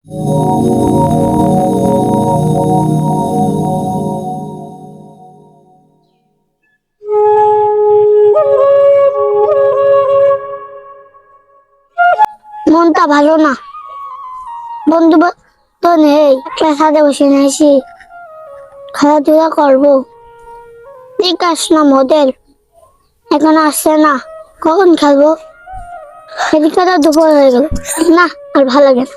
মনটা ভালো না, বন্ধু তো নেই, ক্লাসে বসে নিয়েছি, খেলাধুলা করবো। ঠিক আসলাম হোটেল, এখন আসছে না, কখন খেলবো? এদিকে তো দুপুর হয়ে গেল, না আর ভালো লাগে না।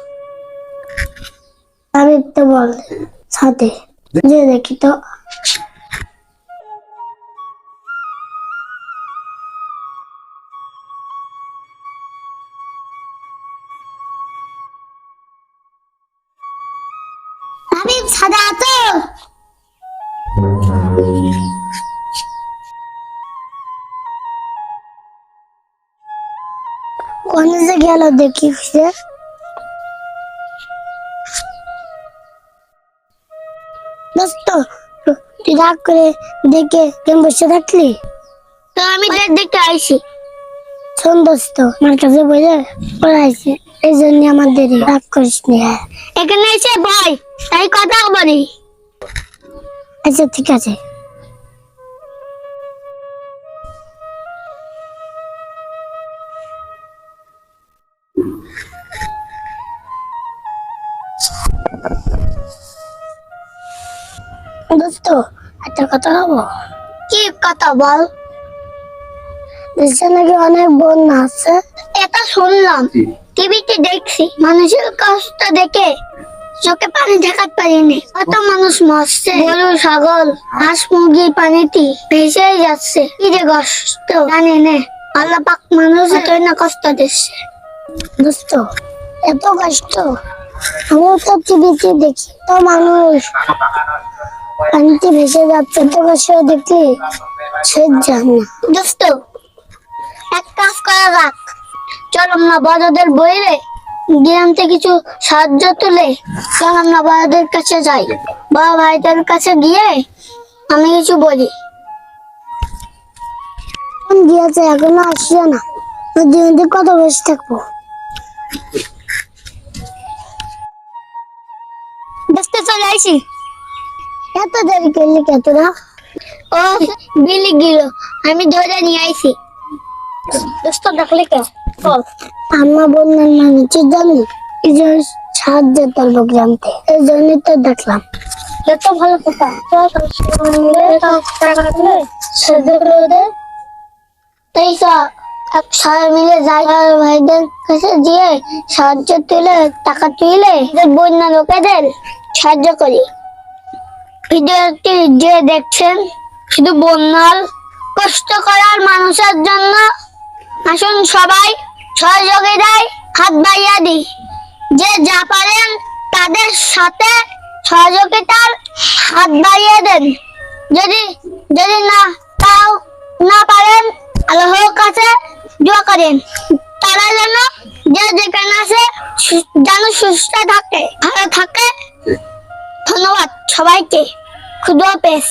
আমি তো বল সাথে যে দেখি তো। আমি সাদা তো কলেজে গেল দেখি সে। দোস্ত তুই রাগ করে দেখে কেমন বসে থাকলি? তো আমি দেখতে আইছি। শোন দোস্ত, আমার কাছে বলে পড়াইছে, এই জন্য আমাদের রাগ করিস নি। এখানে এসে বই তাই কথা বলি। আচ্ছা ঠিক আছে। দোস্ত একটা কথা বলবো। কি কথা বল? দেশে নাকি অনেক বন্যা আছে, এটা শুনলাম, টিভিতে দেখছি। মানুষের কষ্ট দেখে চোখে পানি দেখাতে পারিনি। কত মানুষ মরছে, গরু ছাগল হাঁস মুরগি পানিতে ভেসে যাচ্ছে। কি যে কষ্ট জানি না, আল্লাহ পাক মানুষ এতই না কষ্ট দিচ্ছে। দোস্ত এত কষ্ট আমিও তো টিভিতে দেখি, তো মানুষ পানিতে ভেসে যাচ্ছে, তো কষ্ট দেখলে সহ্য হয় না। দোস্ত এক কাজ করা যাক, চল আমরা বড়দের বইলে গ্রাম থেকে কিছু সাহায্য তুলে চল আমরা বড়দের কাছে যাই, বড় ভাইদের কাছে গিয়ে আমি কিছু বলি। গিয়েছে এখনো আসছে না, দিন দিন কত বসে থাকবো। দেখতে চলে আইসি। এত দেরি করলি কে তোরা? ও বিলি গেল, আমি ধরে নিয়ে আইছি। দোস্ত ডাকলে কে? আম্মা বললেন মানুষের জন্য এই যে সাহায্য করবো গ্রামতে, এই জন্যই তো দেখলাম। এত ভালো কথা, সাহায্য করে ওদের। তাই সবাই মিলে যাই, ভাইদের কাছে গিয়ে সাহায্য তুলে টাকা তুলে বন্যা লোকেদের সাহায্য করি। ভিডিওটি যে দেখছেন শুধু বন্যার কষ্ট করার মানুষের জন্য, আসুন সবাই সহযোগিতায় হাত বাড়িয়ে দিই। যে যা পারেন তাদের সাথে সহযোগিতার হাত বাড়িয়ে দেন। যদি যদি না পারেন আল্লাহর কাছে দোয়া করেন, তারা যেন যে যেখানে আছে যেন সুস্থ থাকে, ভালো থাকে। ধন্যবাদ সবাইকে, খুদা হাফেজ।